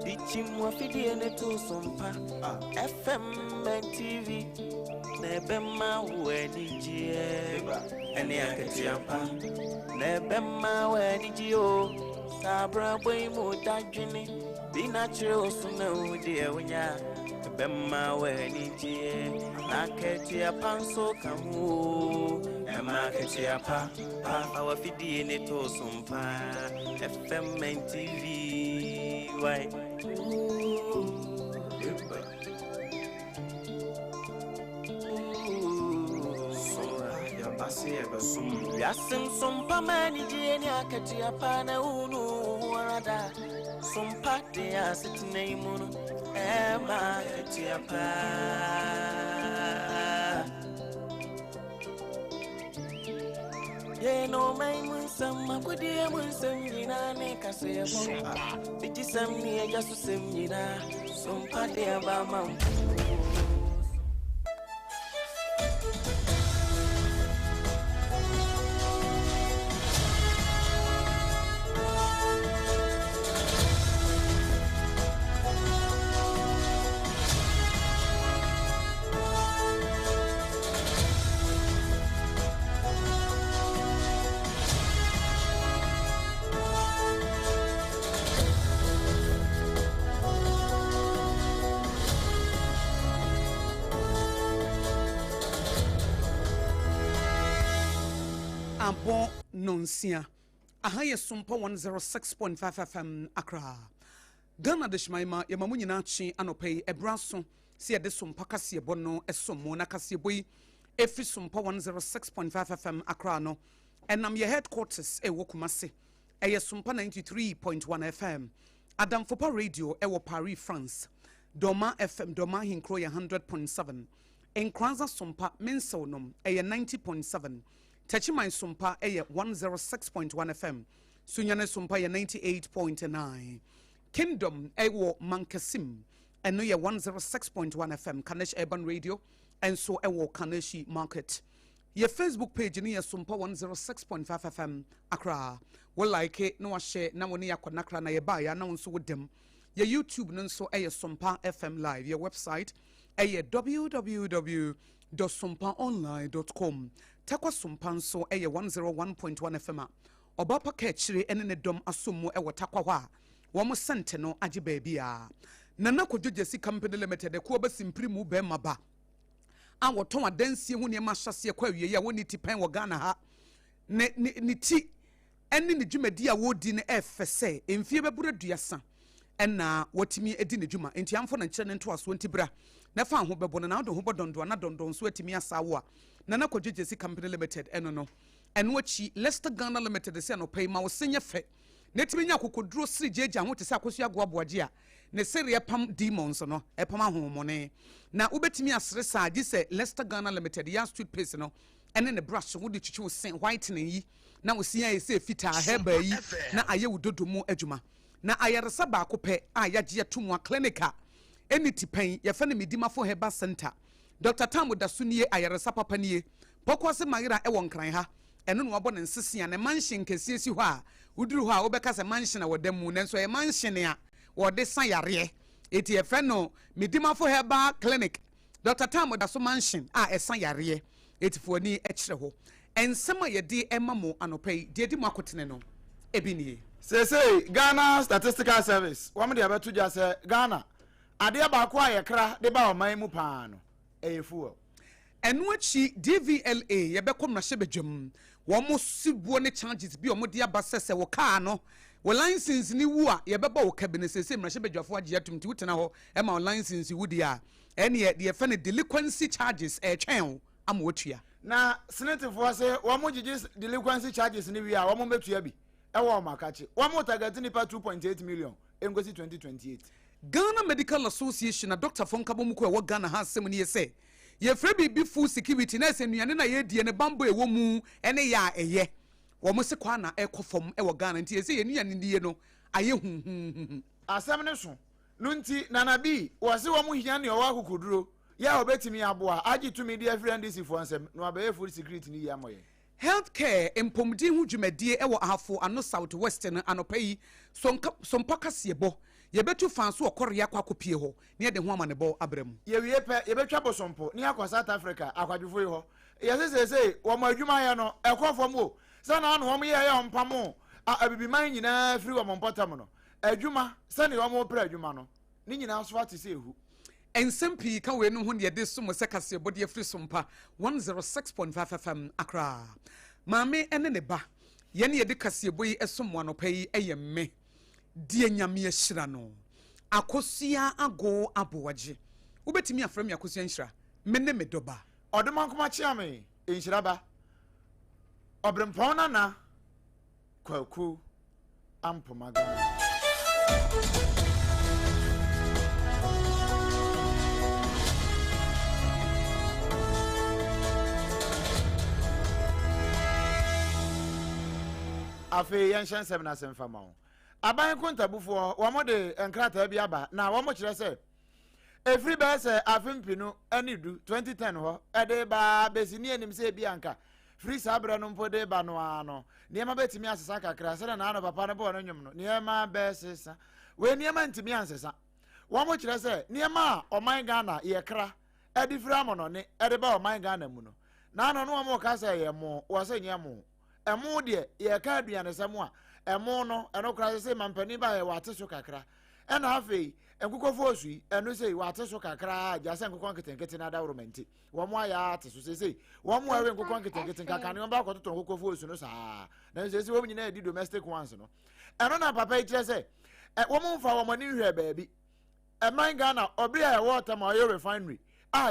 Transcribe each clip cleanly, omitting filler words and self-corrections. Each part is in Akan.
Bichimwa fidie ne to sompa FM and TV Nebema weni jie Eni aketiampa Nebema weni jio Sabra boy mo dajini Be natural suna udie winya Nebema weni jie Naketiampa so kamu Ema ketiampa Awa fidie ne to sompa FM and TV Why? Yasim sompa mani jeni akati apana unu warada sompa de asitne imunu ema akati apa ye no mai munsam kodie munsam yina ne kase sompa biti sam ni eja so sem yina sompa de abama Ampo nonsia. Ahaya SOMPA 106.5 FM Accra. Ghana de Shmaima yamamu nyina chi anopei ebraso si ade SOMPA kase bono esomo na kase boyi efi SOMPA 106.5 FM Accra no enam ye headquarters e wokumase eye SOMPA 93.1 FM Adam Fopa Radio e wo Paris France Doma FM Doma Hinkro ye 100.7 Enkranza SOMPA Mensonom eye 90.7 Tachimai SOMPA eye 106.1 FM Sunyane SOMPA ye 98.9 Kingdom ewo Mankasim eno ye 106.1 FM Kanesh Urban Radio and so ewo Kaneshi Market. Ye Facebook page ni ye SOMPA 106.5 FM Accra. Well like it no share na woni yakwanakra na ye ba ya na nso wodem. Ye YouTube no nso eye SOMPA FM Live. Ye website eye www.sompaonline.com. Takwa SOMPA nso eye 101.1 FM. Obapa kechire ene ne dom asomo ewo takwa hwa. Wamo sente no agye baabia nana kodjesi company limited ko obasimpri mu be maba a woton adansie hu ne ma hyase kwa wie ya woni tipan wo Ghana ha ne ti ene ne dwumadi a wodi ne efese emfie bebura duasa ena watimi edi ne dwuma enti amfo na nkyere ne nto aso ntibra na fa ho bebo na do ho bodondo na dondon so atimi asawo a nana kodjesi company limited eno no eno achi Leicester Ghana limited se no pay ma wo senye fe netimi nya kokoduro siri jeje ho te se AKOSUA AGYEIWAA a ne siri epam demons no epam ahomone na ubetimi asre sa agi se Leicester Ghana limited ya street pace no ene ne brush wo de twitwi sen whitening yi na wo sia ye se fita heba yi na aye wudodomu adwuma na ayaresa ba akopɛ a yagye atumwa clinica eni tipan ye fa ne medimafo heba center Dr. Tamu Dasunie ayaresa papa nie pokwase magira e won kran ha eno no wabɔ ne nsesia ne mansion kɛsie si hɔ a uduru hɔ a wobɛka sɛ mansion a wɔda mu nanso e mansion a wɔde san yare eti efe no medimafo heba clinic Dr. Tamu Dasu mansion a ɛsan yare eti foni ɛkyerɛ hɔ ensɛm a yɛde ɛma mo anɔpɛ de di mo akotene no ebinie say Ghana Statistical Service wam de abeto gya sɛ Ghana ade ba ko ayekra de ba oman mu paa no ɛyɛfuo Enuachi DVLA yebeko mrahye bedwam wo mo sibuo ne charges bi o mo de abasese wo car no wo license ni wu a yebeba wo cabinet sese mrahye bedwafo agye atumti wutena ho e ma wo license wudi a ene de fe ne delinquency charges twen am wotua na senator fo se wo mo gigi delinquency charges ni wi a wo mo betua bi e wo makache wo mo target ni pa 2.8 million engosi 2028 Ghana Medical Association na Dr. Fonkabo muko e wo Ghana ha asem ni ye ye frebi bi full security na se nuane na ye die ne bambo ewo mu ene ya eye wo mo se kwa na ekofom e wo Ghana nti ye se ye nuane die no aye hu asem ne so no nti nana bi wo se wo mo hia ne o wa kokoduro ya obetimi aboa agi tumi die friend this for ansem no abaye full security ni ya moye healthcare empomdi hu dwumadie ewo ahafo ano southwest no anopai sompa kasebo yebetu fanso okorea kwa kopie ho ne de ho amanebo abrem ye wie pe ye betwa bosompo ni akwa South Africa akwadwufo yi ho ye se wo ma adwuma ye no ekofom o se na no wo ye ye ompamo abibiman nyina firi wo mpotam no adwuma se ne wo mo pra adwuma no ni nyina so ate se ehu ensempi ka we no ho ne de som se kasebo de firi sompa 106.5 FM Accra maame ene ne ba ye ne de kasebo yi esom anopai eyemme die nyame yeshira no akosua ago abowaje ubetimi afrem yakosua nhira menne medoba odema nkoma chiame enhira ba obrempon na kwaku ampomaga afi yanshan 7 asemfama aban kontabufo wo mo de enkrata bi aba na wo mo kire se efri be se afimpinu anidu 2010 ho ede ba besini enim se bi anka free sabre no mpo de ba no ano niema betimi asesa kakra se na ano papa no bo no nwum no niema be sesa we niema ntimi ansesa wo mo kire se niema oman Ghana ye kra edi free amono ne ede ba oman Ghana mu no na ano no mo ka se ye mo wo se nyemo emu de ye ka aduane semo a emu no eno kra se mampani ba ye wate so kakra ena afei enkukofo osui eno sei wate so kakra ja se nkukon ketenkete na dawromenti wo mo aya ate so sei wo mo awe nkukon ketenkete kakane wo ba kototo nkukofo osu no saa na sei wo nyina di domestic ones no eno na papa ikire se wo mo mfa wo mo ni hwe baabi eman Ghana obi a water ma oil refinery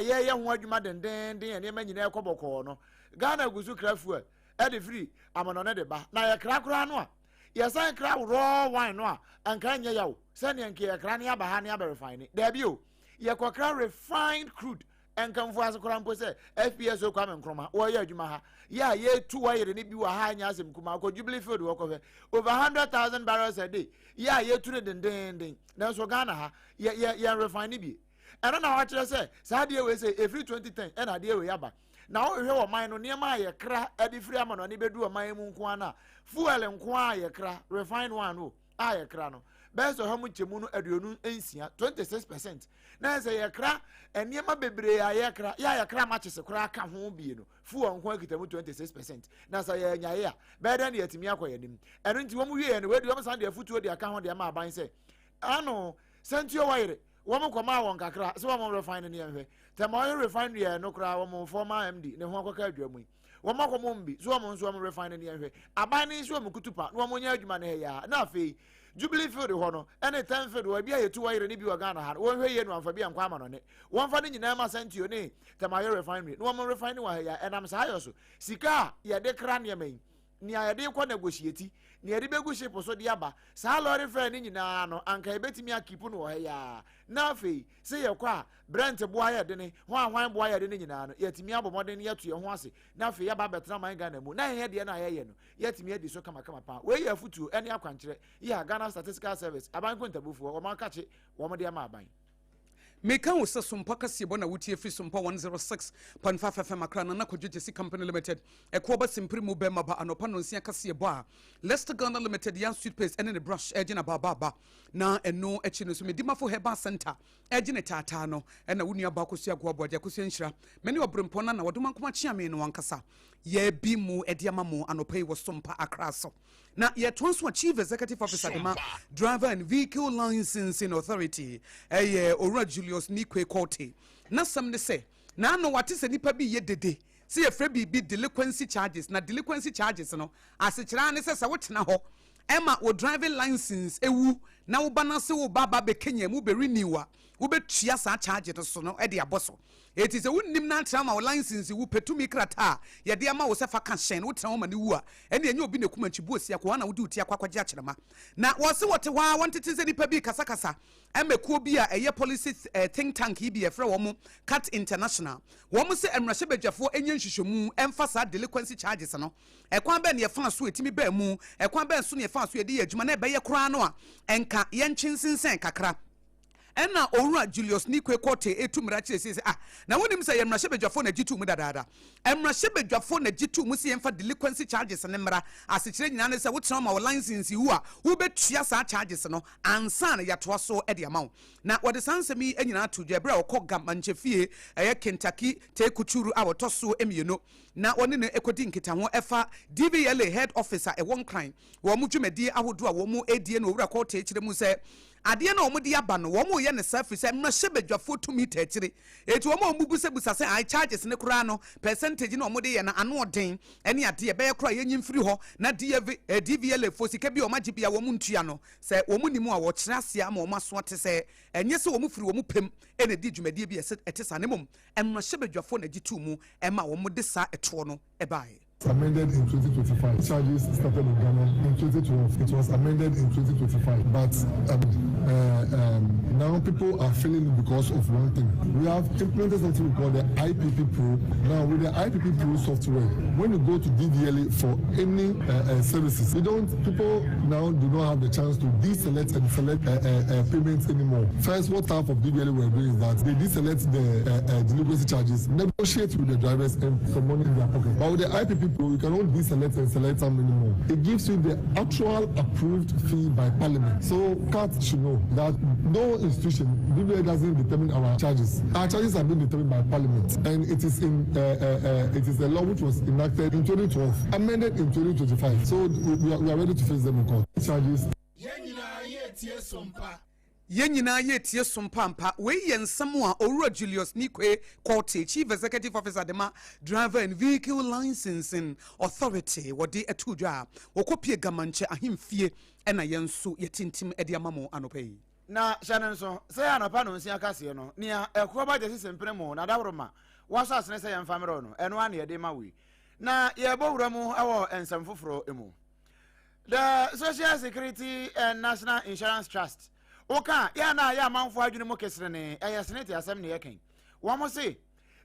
ye ho adwuma denden ene ma nyina ekoboko no Ghana gusu krafu ede free amano ne de ba na ye kra kra no a ye san kra raw wine no a anka nya yawo se ne nke ye kra ne aba ha ne aba refine da bi o ye kokra refined crude enkamfo asokra mpo se FPS o kwa menkroma wo ye adwuma ha ye tu wire ne bi wa ha nya asem kuma ko Jubilee field wo ko fe over 100,000 barrels a day ye tu ne denden na so Ghana ha ye refine bi eno na wa kire se sa de we se every 2010 ena de we yaba na o hwe wo man no niema ye kra edi free amano ni bedu o man mu nko ana fuel nko a ye kra refined one o a ye kra no beso ha mu chemu no aduonu ensia 26% na se ye kra eniema bebre a ye kra ye kra ma chese kra ka ho bie no fuel nko akitamu 26% na sa ye nyaye a beda na yetimi akoye nim eno nti wo mu wie ne wedi wo san de afutuo de aka ho de ma aban se ano sentio wire wo mo koma won kakra se wo mo refine ne yenhwe Tamoyo refinery no kra wo mo former MD ne ho akoka adwamu wo makomo mbi so mo nso mo refine ne yenhwe aban ne so mo kutupa no mo nya adwuma ne ya na afei Jubilee field ho no ene time field wo bia yetu wire ne bi wa Ghana ha wo hwe ye no amfa bia nkwa ama no ne wo mfa ne nyina ma sentio ne Tamoyo refinery no mo refine wa ya enam sa ayo so sika ye de kra ne man ni ya de kwa negotiate ni ya de begu ship so de aba sa lorry fare ne nyina no anka ebetimi akipu no ho ya na afei se ye kwa Brent boa ya de ne ho ahwan boa ya de ne nyina no yetimi abomode ne yeto ye ho ase na afei ya ba betra man Ghana mu na ye de na ye no yetimi edi so kama pa we ye afutu ene akwankyere ya Ghana Statistical Service aban kontabufu wo man kache wo mo de ma aban Meka wo se sompa kasebo na wutie free sompa 106.5 FM Accra na Kodie Company Limited ekoba simpri mu be maba anopa no nsia kasebo a Leicester Ghana Limited yan sweet paste ene ne brush ejina baba na eno echi no so medimafo heba center ejine tata no ena wunu aba AKOSUA AGYEIWAA KODIE nhira meni obrempona na wadoma nkoma chiame no wankasa ye bi mu ediama mu anopa wo sompa Accra so na ye tonso chief executive officer dema driver and vehicle licensing authority Ora Julius Nikwe Kote na sam ne se na no wate se nipa bi ye dede se ye frɛ bi delinquency charges na delinquency charges no asekira ne se wotena ho ema wo driving license ewu na wo bana se wo baba be Kenya mu be renewa wo betua sa charge to so no e de aboso eti se wonnim na trama wo license wu petumi krata ye de ama wo se fa ka hyen wo tena wo mane wu a ene enye obi na kumanchibu osia ko na wo de utia kwakwaje akyerema na wo se wote wa wontete se nipa bi kasakasa emekuo bi a eye policy think tank bi e frɛ wo mo cat international wo mo se emrahye badwafo enye nhwehwemu emfa sa delinquency charges no ekwan ba ne ye fa so etimi ba mu ekwan ba so ne ye fa so ye de adwuma na e be ye kora no a enka ye ntwinsinsen kakra ɛna owura Julius Nikwe Kote etumra kyerɛ sɛ na wonim sɛ yɛmra hyɛbadwafo na gitu mu dadaada ɛmra hyɛbadwafo na gitu mu sɛ yɛmfa delinquency charges ne mmra asekyerɛ nyina ne sɛ wotena ma wo license wu a wobɛtua saa charges no ansa na yɛtoa so de ama wo na wɔde saa nsɛm yi anyina to dwa berɛ a wɔkɔ gamankyɛfie ɛyɛ Kentucky tekuturu a wɔtɔ so emienu na wɔne ne ekodi nkitaho ɛfa DVLA head officer ɛwɔ nkran wɔn mu dwumadi ahodo a wɔn mu edie na owura Kote ekyire mu sɛ adeɛ na wɔn de aba no wɔn yɛ ne safi sɛ mmra hyɛbadwafo tumi tɛkyire etu wɔn mu busa sɛ ai charges ne koraa no percentage na wɔn de yɛ na ano ɔden ɛne adeɛ bɛyɛ koraa yɛnyi mfiri hɔ na DVLA fo sika bi wɔn agye bia wɔn ntua no sɛ wɔn nim a wɔkyerɛ aseɛ ama wɔn aso te sɛ ɛnyɛ sɛ wɔn firi wɔn pɛm ɛna di dwumadie bi ɛte sa ne mom mmra hyɛbadwafo na gye tu mu ɛma wɔn de saa ɛtoɔ no ɛbaeɛ. Amended in 2025. Charges started in Ghana in 2012. It was amended in 2025. But now people are feeling it because of one thing. We have implemented something we call the IPP Pro. Now with the IPP Pro software, when you go to DVLA for any services, people now do not have the chance to deselect and select payments anymore. First, what type of DVLA we're doing is that they deselect the delinquency charges, negotiate with the drivers and some money in their pocket. But with the IPP Pro, you cannot deselect and select some anymore. It gives you the actual approved fee by Parliament. So CAT should know that no institution, DVLA doesn't determine our charges. Our charges have been determined by Parliament, and it is a law which was enacted in 2012, amended in 2025. So we are ready to face them in court. Charges. Yenyina yetie sompampa we yensam a owura Julius Nikwe Kote Chief Executive Officer dema Driver and Vehicle Licensing Authority wode atudwa wokopie gamanche ahemfie ena yenso yetintim ede amamo anopai na shanen so say anopa no nsia kase no nia ekoba je sesempre mu na daworoma waso asene say yemfamero no eno ane ye de ma we na ye bowura mu awo ensam foforo emu the Social Security and National Insurance Trust oka ya na ya manfo adwene mo kesere ne senate asem ne yeken wo mo se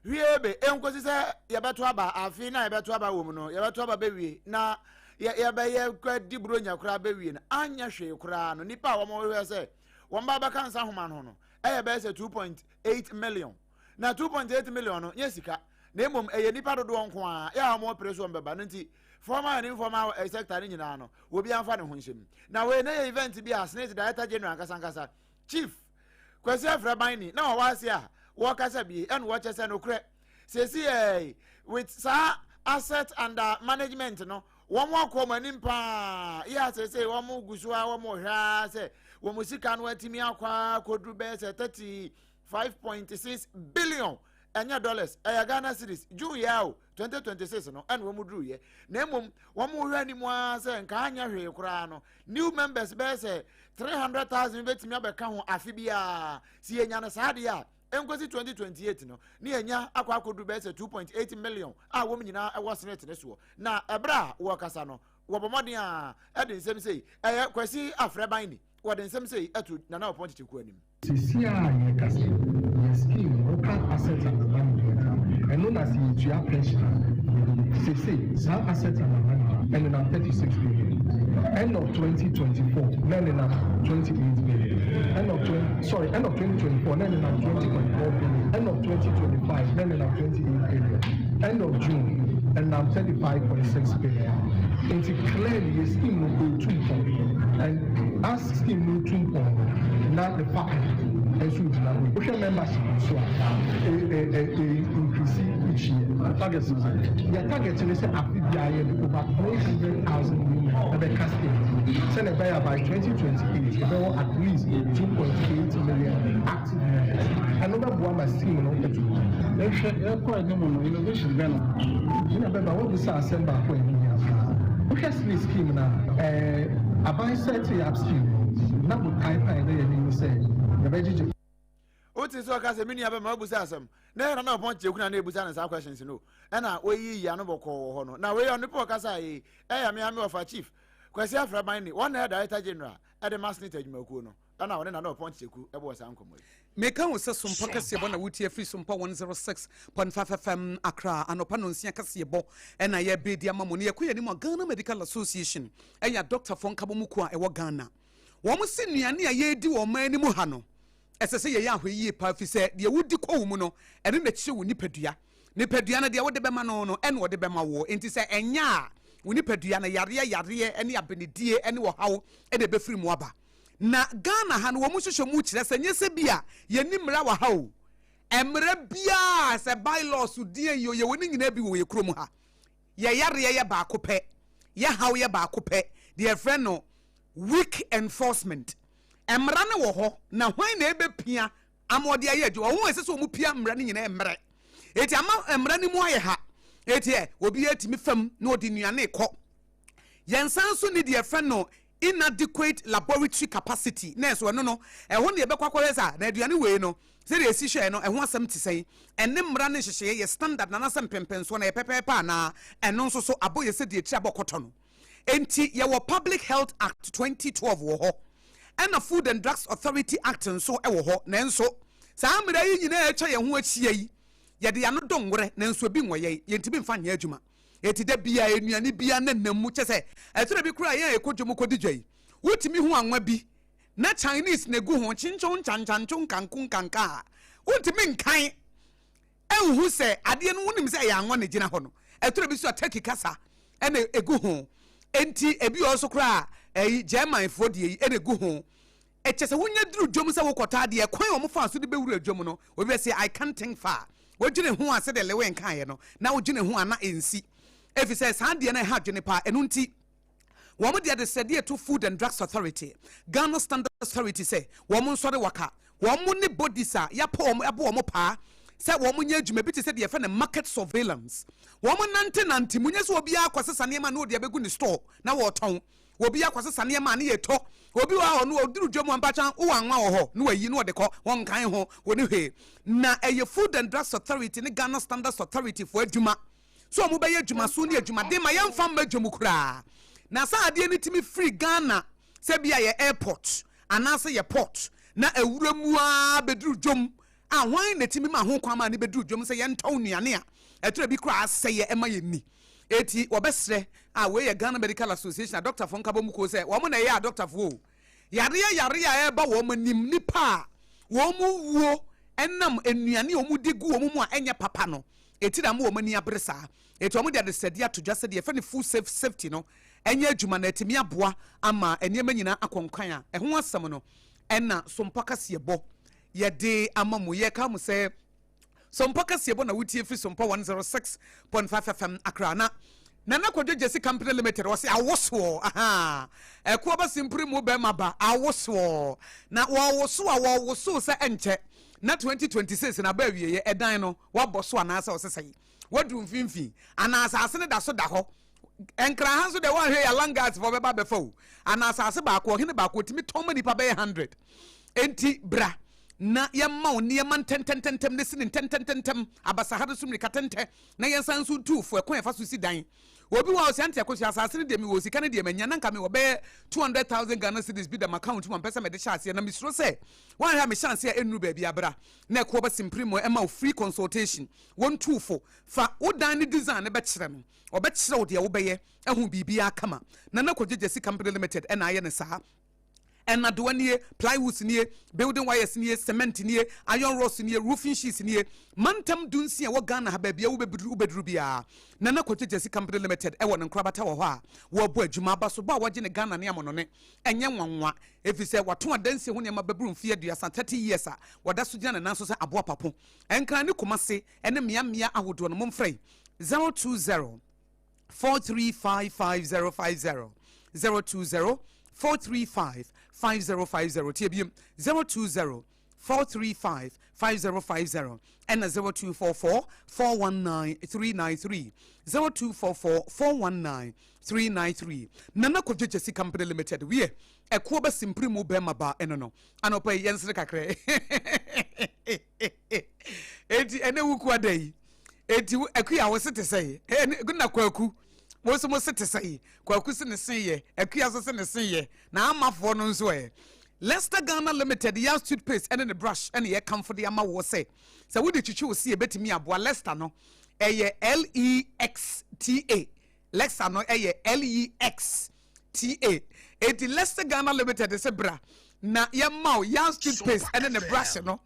wiebe enkosi se ye beto aba afi na ye beto aba wo mu no ye beto aba bewie na ye be ye kwa diburo nya kura bewie na anya hwe kura no nipa wo mo we se wo mba ba kansa homa no no be se 2.8 million na 2.8 million no nyesika na emom nipa dodo nko a ya mo preso mbeba no nti formal and informal sector nyina no obi anfa ne ho nhyem na we na event bi a Senate Director General Kasankasa Chief Kwesi Afrabani na wase a wo kasa bi en wo chese no kre sesi with sa asset under management no wo mo akoma nimpa ya sesi wo mo gusu a wo mo hwa se wo mo sika no atimi akwa kodru be se 35.6 billion anya dollars Ghana cedis June yawo 2026 no and wo mudru ye na emom wo mo hwa ni mu a se nka anya hwe kura no new members be se 300,000 betimi abeka ho afi bia si enya na saade a enkosi 2028 no ni enya akwa akodu be se 2.8 million a wo nyina e wo Senate ne so na ebra wo kasa no wo bomoden a e de nsem sei Kwesi Afrabani ni wo de nsem sei atu na na opon chiku anim Sisi a ye kase ye scheme local assets and management and known as the pension. Sisi assets and management and then 36 billion. End of 2024, then in 28 billion. End of 2024, then in 20.4 billion. End of 2025, then in 28 billion. End of June, and now 35.6 billion. It's clearly a scheme will go 2 points, and as scheme will 2 points, not the fact. And so we membership so increase each year. Target is the target is over 300,000 women at the casting. Send by 2028, there were at least 2.8 million active members. Another one my team on the two. Quite no innovation then. You know, what this assemble when we have this scheme now. A buy set scheme. Now we type and say. Oti so ka se mini aba ma busa asem na na opon chekuna na ebusa na sa questions no na oyi ya no boko ho no na we on po kasa yi ya me of Chief Kwesi Afrabani one Director General e de Masnet adwumakuo no na wona na opon cheku e bo sa nkomo meka wo se sompa kase bo na wutie free sompa 106.5 FM Accra anopa no nsia kase bo na ye bedi amamo ne yakoya ni mo Ghana Medical Association ya Dr. Fonkabomuku a e wo Ghana wo mo se nuane a ye di wo man ni mu ha no ɛsɛ sɛ yɛyɛ ahwɛyie pa fi sɛ deɛ wodi kɔ wo mu no ɛne na kyerɛ wo nipadua nipadua no deɛ wode bɛma no ɛne wode bɛma wo enti sɛ ɛnya a wo nipadua no yareɛ ɛne abenedie ɛne wɔhaw ɛde bɛfiri mu aba na Ghana ha no wɔ mu hwehwɛ mu kyerɛ sɛ nyɛ sɛ bi a yɛni mmara wɔ ha o ɛmmara biaa sɛ bylaws die yɛ yɛwɔ ne nyinaa bi wɔ yɛ kurom ha yɛ yareɛ yɛ baako pɛ yɛ haw yɛ baako pɛ deɛ frɛ no weak enforcement mmara no wɔ hɔ na hwan na ɛbɛpia ama ɔde ayɛ adwuma wɔn ɛsɛ sɛ wɔn pia mmara no nyinaa mmerɛ eti ama mmara no mu ayɛ ha eti obi atimi fam na ɔde nnuane kɔ yɛn san so ne deɛ frɛ no inadequate laboratory capacity na ɛso ɛno no ɛho ne yɛbɛkɔ akɔyɛ sa na aduane wei no sɛdeɛ ɛsi hwɛ no ɛho asɛm te sɛn ɛne mmara no nhyehyɛeɛ yɛ standard na nasɛ mpɛmpɛnsoɔ na yɛ pɛpɛɛpɛ anaa ɛno nso so abɔ yɛ sɛdeɛ tiri abɔkɔtɔ no enti yɛwɔ Public Health Act 2012 wɔ hɔ ɛna Food and Drugs Authority Act nso ɛwɔ hɔ nanso saa mmara yi nyinaa ɛtwa yɛn ho akyia yi yɛde yɛn do ngorɛ nanso bi nwɔ yɛntimi mfa nyɛ adwuma eti da bia enuane bia na namu kyɛ sɛ ɛtoro bi kura yɛn ekodwom kodi dwai wotimi ho anwa bi na Chinese na gu ho chinchon chanchanchon kankun kanka wotimi nkan ɛnhu sɛ adeɛ no wonim sɛ yɛ anwa na gyina hɔ no ɛtoro bi so ataki kasa ɛna egu ho enti ebi ɔso kura German fo die ɛna egu ho ɛkyɛ sɛ wonya duru dwom sɛ wokɔta adeɛ kwan ɔmo fa so de bewura dwom no obi sɛ I can't think far wodwene ho ase de lewe nkan yɛ no na wodwene ho ana ensi efi sɛ saa deɛ na ɛha dwene pa ɛno nti wɔn de adesɛdeɛ to Food and Drugs Authority Ghana Standards Authority sɛ wɔn nsɔre waka wɔn ne bodies a yɛpɔ wɔn ɛbɔ wɔn paa sɛ wɔn nyɛ adwuma bi te sɛ deɛ yɛfɛ no market surveillance wɔn nante mu nyɛ sɛ obi akɔsesa nneɛma na ɔde abɛgu ne store na wɔtɔn obi akɔsesa nneɛma ne yɛtɔ obi wɔ hɔ no oduru dwom ampakya wo anwa wɔ hɔ no wayi no wɔde kɔ wɔn nkan ho wɔne hwee na ɛyɛ Food and Drugs Authority ne Ghana Standards Authority for adwuma so ɔmo bɛyɛ adwuma so ne adwuma de ma yɛmfa mma adwuma koraa na saa adeɛ ne timi free Ghana sɛ bia yɛ airport anaasɛ yɛ port na awura mu a bɛduru dwom a hwan na timi ma ho kwama ne bɛduru dwom sɛ yɛntɔw nnuane a ɛtoro bi koraa sɛ yɛ ɛma yɛ ni eti wɔbɛsrɛ a wei yɛ Ghana Medical Association a Dr. Fonkabo mu ko sɛ wɔn na ɛyɛ a Dr. Fo yare a ɛba wɔn anim nipa a wɔn mu wuo ɛnam nnuane a wɔn di gu wɔn mu a ɛnyɛ papa no eti na mo wɔn ani abere saa eti wɔn de adesɛdeɛ ato dwa sɛ deɛ fɛ ne food safety no ɛnyɛ adwuma na etimi aboa ama nneɛma nyinaa akɔnkwan a ɛho asɛm no ɛna sompa kaseɛ bɔ yɛde ama mo yɛ ka mo sɛ sompa kaseɛ bɔ na wotie fi sompa 106.5 FM Accra na Nana Kodie Jesse Company Limited was awoso aha ɛko ba simpri mu be maba awoso na woso sɛ enche na 2026 na ba wiye ɛdan no wabɔ so anaasa osesai wadru mfimfi anaasa ase ne da so da hɔ enkra han so de one hwe ya langas for beba befo anaasa ase ba ko hene ba ko timi tɔma nipa be 100 enti bra na yɛma wo nneɛma ntɛntɛntɛntɛm ne sine ntɛntɛntɛntɛm abasahade so mmirika tɛntɛ na yɛnsan so tuufo ɛkwan ɛfa so si dan obi wa ɔsɛnte akɔsi asase ne deɛ mi wɔ sika ne deɛ manya na nka me wɔbɛyɛ 200,000 Ghana cedis bi da account mu mpɛsɛ mede hyɛ aseɛ na mesuro sɛ wɔn ha me chance a ɛnuru baabi abra na ɛkɔ ba simpri mu ɛma wo free consultation wɔn tuufo fa wo dan ne design ne bɛkyerɛ no ɔbɛkyerɛ wo deɛ wobɛyɛ ɛho biribi akama na Kodie Jesse Company Limited ɛna ayɛ ne saa and adoa nie plywood nie building wires nie cement nie iron rods nie roofing sheets nie mantam dunsi a wo Ghana ha ba bia wo beduru bia na Kodie Jesse Company Limited e won nkrabata wo ho a wo bo adwuma ba so ba wo gye ne Ghana ne amono ne enye nwanwa efise wato adansi ho ne ma baburu mfie aduasa 30 years a wada so gye ne nan so se aboa papo enkran ne komase ene mia ahodo no momfrɛ 020 4355050 020 4355050 TBM 020 4355050 and 0244 419 393 0244 419 393 Nana Kodie Jesse Company Limited we ɛko ba simpri mu be maba eno no anopa yensre kakre enti ene wuku adai enti akuya wo sete sei guna kwaku wo so mo sete sei kwaku se ne senye akuya so se ne senye na amafo no nso Leicester Ghana Limited ya toothpaste and the brush and ye come for the ama wo say so we dey chichi wo see betimi aboa Leicester no eye LEXTA Leicester no eye LEXTA eti Leicester Ghana Limited se bra na yemma young toothpaste ene ne brush no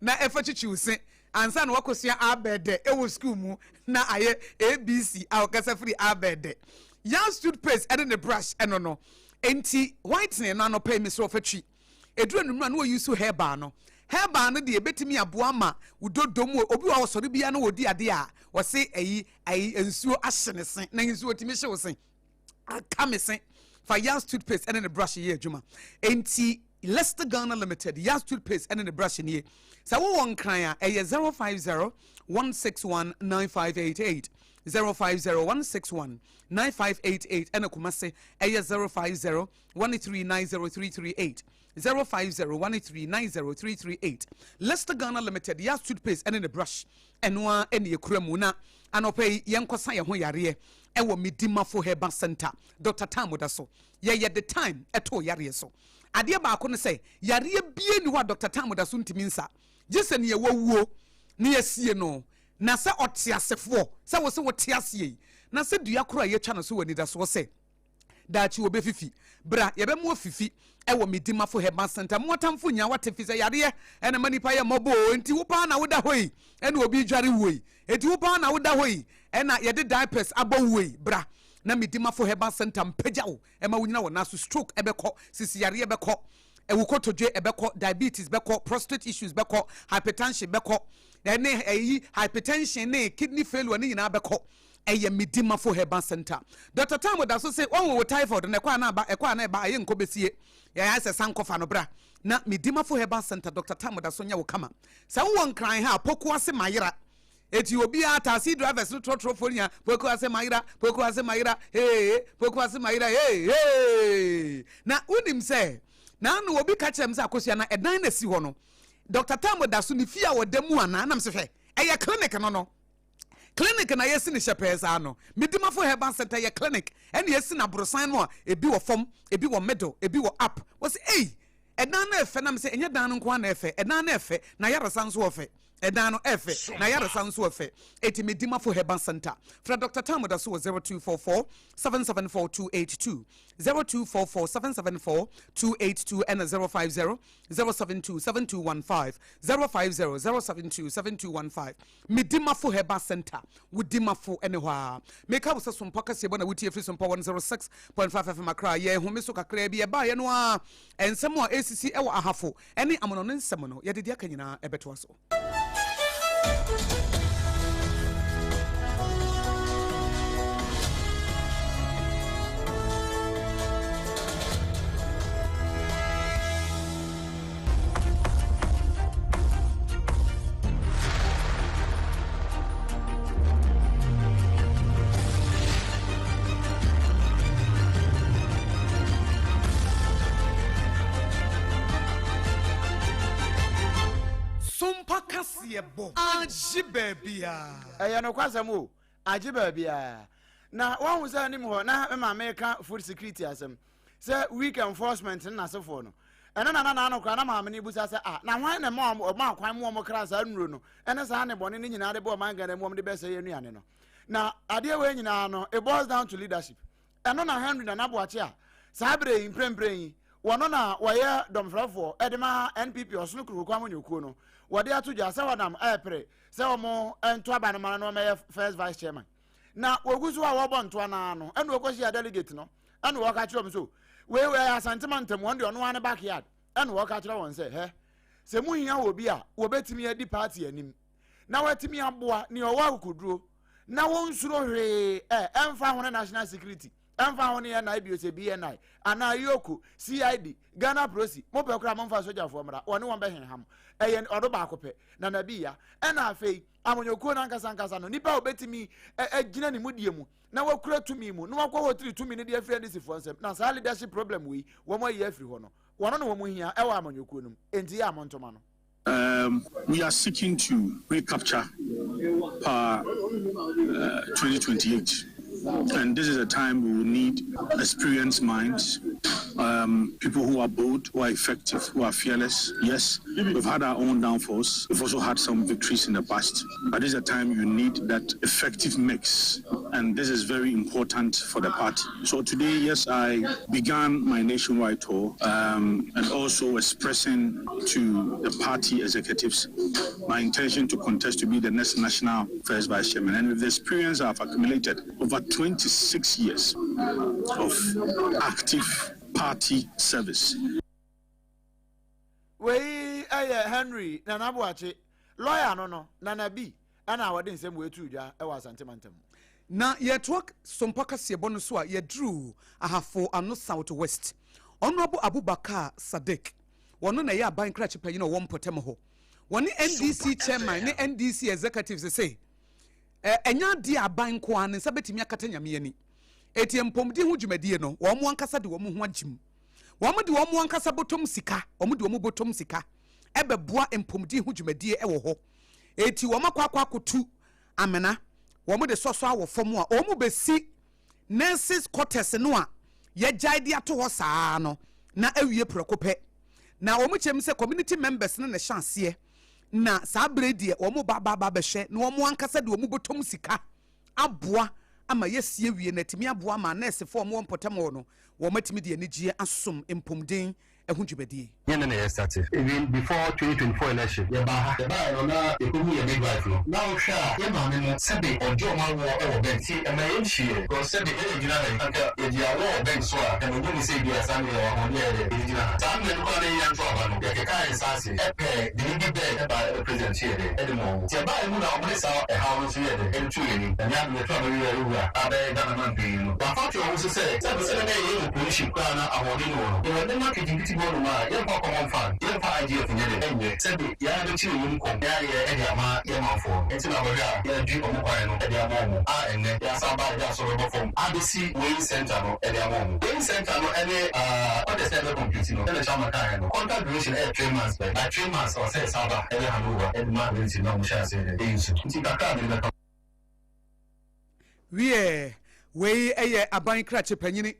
na efa chichi se ansa na wakosia abede e wo school mu na aye ABC awkasa free abede young toothpaste ene ne brush eno no enti whitening no pay me so fatwi eduru numra no use hair bar no no de ebetimi aboa ma udodom obi wa osori bia no wodi ade a wo se ayi ensuo ahyenesen na ensuo timi hye sen aka me sen for young toothpaste and the brush here adwuma enti Leicester Ghana Limited young toothpaste and the brush in here so wo won kran a 050 161 9588 050 161 9588 and akumase a 050 1390338 050-139-0338. Leicester Ghana Limited, ya toothpaste and the brush, and one any cremuna, and opay yankosa ya yare, ewo midima for Herbal Center, Dr. Tamudaso. Ye the time eto yare so. Adia ba kono say, yare bien wa Dr. Tamudaso ntiminsa. Jesen ye wo ni esie no. Na se otiasefo, se wo se wotiasie. Na se dua kura ye chana so wani da so se. That you be fifi. Bra, ye be mo fifi. Ewo midima for Herbal Center motamfo nya watefi se yare ene manipa ye mobo enti wo pa na woda hoyi ene obi dware woi enti wo pa na woda hoyi ena ye de diapers abo woi bra na midima for Herbal Center mpagya wo ema wo nyina wo naso stroke ebekọ sisi yare ebekọ ewukotodwe ebekọ diabetes bekọ prostate issues bekọ hypertension bekọ ene hypertension ne kidney failure ne nyina bekọ eye midima for Herbal Center Dr. Tamu da so say won wo typhoid na kwa na ba aye nkobesie ya se sankofa no bra na midima for Herbal Center Dr. Tamu da so nya wo kama sa won kran ha poku ase mayira eti obi a taxi drivers no trotro fonia poku ase mayira hey poku ase mayira hey na unim say na no obi ka chem say akosia na edan na si ho no Dr. Tamu da so ni fia wo demu ana na mse hwe eye clinic no clinic na yesi ni shepesa no midima for Herbal Center ye clinic and yesi na brosan no ebi wo fom ebi wo middle ebi wo up was edan na efe na me se enye dan no nko na efe edan na efe na yaresa nso ofe edan no efe na yaresa nso ofe eti midima for Herbal Center fra Dr. Tamu da so 0244 774282 0244 774282 and 050 072 7215 050 072 7215 midima for Herbal Center wudima for anywhere make up some podcast ye bona wutie free SOMPA 106.5 FM akra ye ho me so kakra bi e ba ye no a ensem a ACC e wo ahafo ene amono no nsem no ye de dia kanyina ebeto so Yebo ajibebia eya no kwasam o ajibebia na wan hu say ni mo na ma American food security asem say weak enforcement na sefo no ena na no kwa na ma me busa say na hwan na ma kwan mo kra sa nuro no ena sa ne bone ni nyina de bo man gana mo de be say yenuane no na ade we nyina no it boils down to leadership eno na Henry na naboache a sa bre impremprem wono na waye domfrafo edema NPP osunu kuru kwa monyokuo no wode atoja sa wadam apre se omo ento abane mara no me first vice chairman na ogusu a wo bonto na no enu okoshi delegate no enu wo ka kire om so we asantemantam won de ono wane backyard enu wo ka kire won se he se muhia obi a wo betimi adi party anim na watimi aboa ni owa akuduro na won suro hwe emfa ho national security emfa ho ne na ibio se BNI ana yoku CID Ghana Prosi mo be kra mo mfa soja fo mra woni won be henham eyen odo ba akopɛ na nabia ɛna afei amonyokuo na nkasa no nipa obetimi agina ne mudie mu na wakura tumi mu na wakɔ hotiri tumi ne de afiri ne sifo nsɛm na sa leadership problem we wo mo yi afiri hɔ no wono no wo mo hia ɛwɔ amonyokuo no enti ya amontoma no we are seeking to recapture 2028 And this is a time we will need experienced minds, people who are bold, who are effective, who are fearless. Yes, we've had our own downfalls. We've also had some victories in the past. But this is a time you need that effective mix. And this is very important for the party. So today, yes, I began my nationwide tour and also expressing to the party executives my intention to contest to be the next national first vice chairman. And with the experience I've accumulated over 26 years of active party service. We Henry Nanabuache, lawyer no Nana B, and I didn't say we too, I was sentimental. Na ye talk SOMPA kase bono so a ye drew ahafo ano southwest. Honorable Abubakar Sadiq. Wono na ye aban krache panyin no won potem ho. Woni NDC chairman ne NDC executives say enya di aban ko an nsa betimi akata nyame ani. Eti empomdi ho dwumadie no wo mo ankasa de wo mo ho agim. Wo mo de wo mo ankasa botom sika, wo mo de wo mo botom sika. Ebeboa empomdi ho dwumadie e wo ho. Eti wo makwa akotu amena womo de soso awo fom a omo besi nurses quarters no a ye jaide ato ho saa no na awie prokopɛ na omo chem se community members no na chance na saa bredi omo baba bɛhwɛ na omo ankasa de omo botom sika aboa ama yesie wie na timi aboa ma nurse fo omo mpotam no wo matimi de anigye asom empomden ehudwubadie yene na started even before 2024 election ye ba no na ekomu ye midwife no na o hwa ye ma me no sebe ojo ma wo e wo ben ti e ma ye hie ko sebe e gina na anka ye dia wo ben so a e mo ni se bi asa me wo ho ye e gina ta me ko na yan to aba no ye ke kai sase e pe di bi be e ba president here e de mo ti ba e mu na o me sa e ha wo so ye de en tu ye ni na ya me to ba ye ru a abe da na man bi no ba fa to wo so se se na ye ko shi kwa na ahodi no e de ma ke jingiti bo no ma ye common fan ye fa idea for ye de said ya do chi won ko ya ye e dia ma ye ma fo enti na bo ya ye dwi omo kwan no e dia ma mo a enne ya sa ba ya so ro fo abc weighing center no e dia ma mo weighing center no any what the center computer no e chama kan no contract duration 3 months by 3 months or say sa ba e dia handover e ma we ti na mo sha say de yin so enti ka ka de na we eye aban krache panyini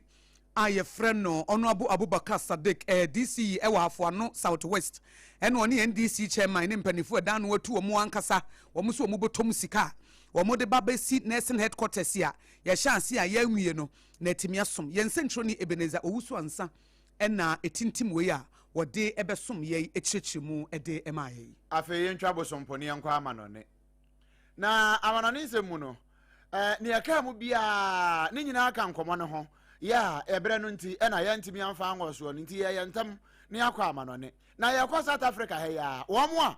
aye friend no Honorable Abubakar Sadiq DC ewa afuano southwest ene oni NDC chairman ne mpanifo da no watu omo ankasa omo so omo botom sika omo de babesi nursing headquarters ya ye chance ya yanwie no na etimi asom ye nsentro ni Ebeneza owusu ansa ena etintim we a wode ebesom ye ekyerkyeremu ede emaye afe ye ntwa bosomponi yankwa amanone na amanone nsemu no ne aka mu bia ne nyina aka nkomo no ho ya ebre no nti na ya ntimi amfa anwoso no nti ya ntam ne akwa amanone na ya kwa South Africa he ya wo mo a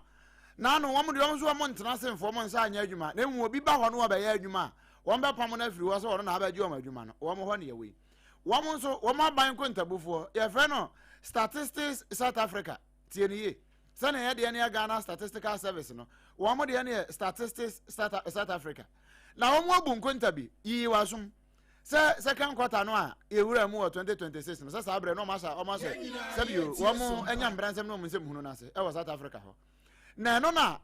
na no wo mo de wo so mo ntena semfo mo nsa anya adwuma na mu obi ba ho no oba ya adwuma wo mbe pam na afiri wo so wo na abaji wo adwuma no wo mo ho ne ye we wo mo nso wo ma ban ko ntabufo ya fe no statistics South Africa tie ne ye sana ya de ne Ghana Statistical Service no wo mo de ne statistics South Africa na wo mo abu nkontabi yi wasum second quarter no a ewura mu 2026 no sasa abre no ma sha o ma sha sabio wo mo enya mbransem no mo nsem hunu na se e wo South Africa ho na no na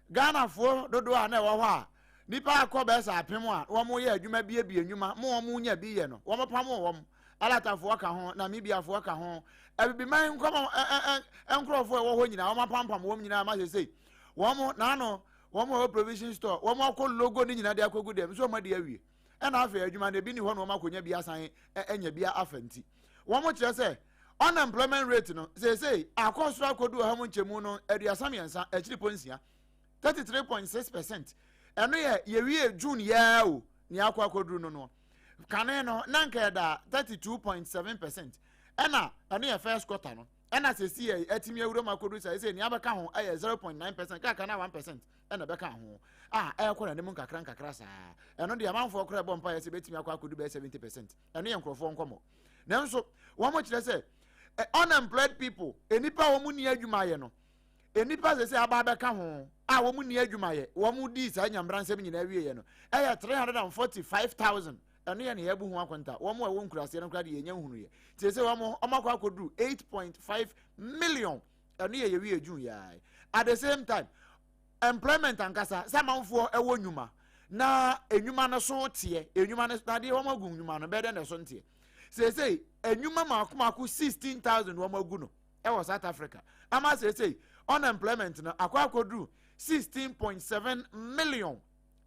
Ghana fo dodo a na e wo ho a nipa akọ sa apem a wo mo ye adwuma bi enwuma mo mo nya bi ye no wo mo pam wo mo alatafo ka ho na mibiafo ka ho ebibi man nkoma enkrofo e wo ho nyina wo ma pam wo nyina ma se wo mo na no wo mo provision store wo mo akọ logo ni nyina de akogu dem so mo de awie ena afa adwuma na bi ni ho no makonya bi asan enya bi afanti wo mo kire se unemployment rate no say AKOSUA AGYEIWAA ha mo nchemu no aduasamiensa akiri ponsia 33.6%. eno ye wie June ya o ni akwa koduru no kane no nanka da 32.7%. ena eno ye first quarter no ena sesi ye atimi awuro makodu say ni abeka ho aye 0.9% ka na 1%. ena beka ho ekora ne mun kakra sa eno de amanfo okra bompa ye se betimi akwa kodu be 70%. eno ye nkrofo nkomo nanso wo mo kire se unemployed people enipa wo mu ni adwuma ye no enipa se aba beka ho wo mu ni adwuma ye wo mu di sa nyambransem nyina awie ye no 345,000. eno ye ne yabu hu akonta wo mo wo nkurase no kra de yenya hunu ye tie se wo mo omakwa koduru 8.5 million. eno ye wie June ya at the same time employment ankasa samanfo ewo nyuma na enyuma no so tie enyuma no na de wo magu enyuma no bede na so ntie say enyuma mako 16,000 wo magu no e was South Africa ama say unemployment no akwakodu 16.7 million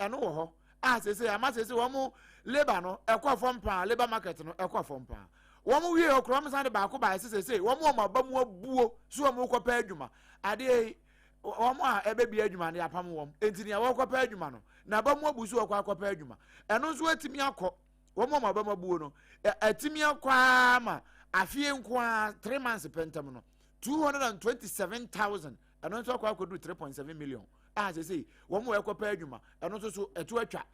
eno wo ho say ama say wo mo labor no ekwa fom pa labor market no ekwa fom pa wo mo wie okro mo sande ba ko ba say wo mo ma ba mo abuo so wo mo kopa adwuma ade wo mo a ebe bi adwuma na yapam wo enti ne wo kopa adwuma no na ba mo abusu okwa kopa adwuma eno nso atimi akọ wo mo ma ba mo abuo no atimi akwa ma afie nkwa 3 months pentam no 227,000 eno nso akwa kodu 3.7 million say wo mo kopa adwuma eno nso so etu atwa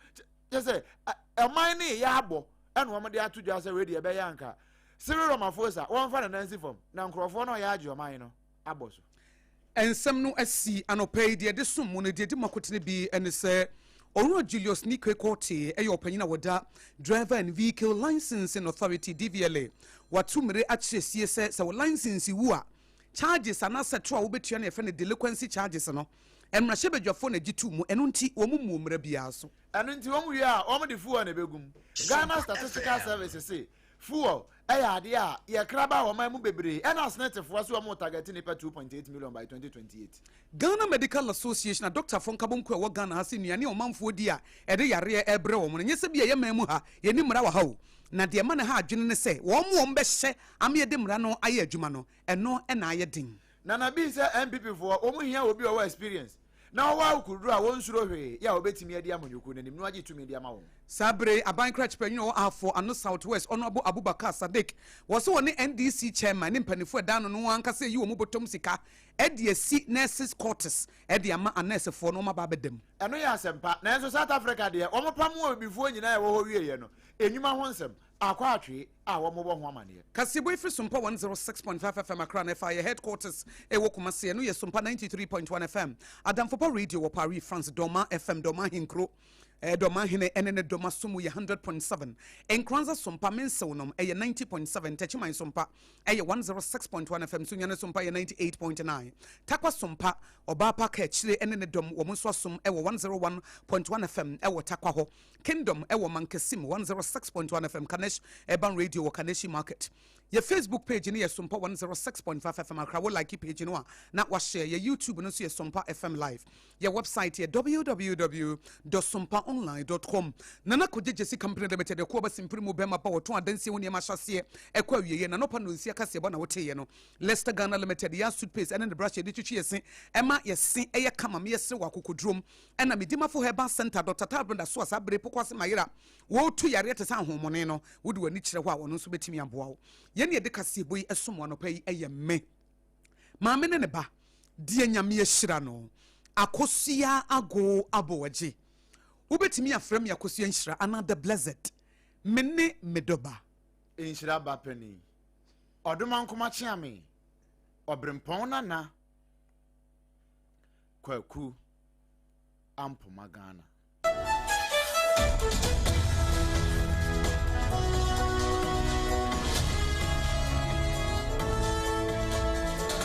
say man ni ya abo eno wo de atudwa say we de ebe ya nka Cyril Ramaphosa won fa na Nancy form na nkrofo no ya age oman no abo so ensem no asi anopay de som mu no de makotene bi ene se Oro Julius Nikwe Kote eyo panyina wada Driver and Vehicle Licensing Authority DVLA watumere achiesie se wo license wu a charges anasa tro a wobetua na efe ne delinquency charges no emra hyebedwafo na gitu mu eno nti wo mu mra bia so eno nti wo mu wi a wo de fuel na begum Ghana Statistical Service say fuel ade a ye kraba wo man mu bebre ena snetefo so wo target ni pa 2.8 million by 2028 Ghana Medical Association Dr. Fonkabonko wo Ghana ha se nuane o manfo di a ede yare ebre wo mo nyese bia ye man mu ha ye ni mra wa ha o na de ma ne ha adwene ne se wo mo be hye am ye de mra no aye adwuma no eno na aye din na bi se MPP fo wo mu hia obi o experience na wa ukuduru a won suro hwe ya obetimi adi amonyoku nanim no age tumi adi ama won sabre aban crutch panyo afo ano southwest honorable Abubakar Sadiq was one NDC chairman nimpanifo dan no anka se yi wo mu botom sika edi si nurses quarters edi ama anesefo no ma ba bedam eno ya asempa na enso South Africa de wo mo pam wo bifo nyina e wo ho wie ye no enyuma ho nsem akwa atwe a wo mo bo ho amane Kasebo ifi Sompa 106.5 FM Accra na fire headquarters e wo kumase no ye Sompa 93.1 FM Adamfopa radio wo Paris France Doma FM Doma Hinkro Doma hine enene Doma sumu ye 100.7 Enkranza Sompa mensewonom ye 90.7 Techiman Sompa ye 106.1 FM Sunyane Sompa ye 98.9 Takwa Sompa Obapa Kechile enene dom wo munso som e wo 101.1 FM e wo takwa ho Kingdom e wo Mankesim 106.1 FM Kanesh Eban radio wo Kaneshi Market your Facebook page ni Sompa 106.5 FM Accra wo like page no na wa share your YouTube no so Sompa FM live your website here www.sompaonline.com nana koje jesi company limited ko ba simpri mu bema pa woto adansi woni ma hyase e kwa wiye na no pa no nsia kase ba na wote ye no Leicester Ghana Limited ya suitcase and the brush de twitwi yesi ema yesi eye kama me yesi wa kokodrom ena medimafo herbal center Dr. Tabronda so asabre pokwase mayira wo tu yare tesa ahomone no wodi wani kire ho a wono so betimi aboa wo yene de kase boyi esomo no pa yi eye me maame ne ba die nyame yeshira no AKOSUA AGYEIWAA Ubetimi afrem AKOSUA nshira another blessed mene medoba nshira ba pani oduma nkoma chiame obrempon na kwaku ampo magana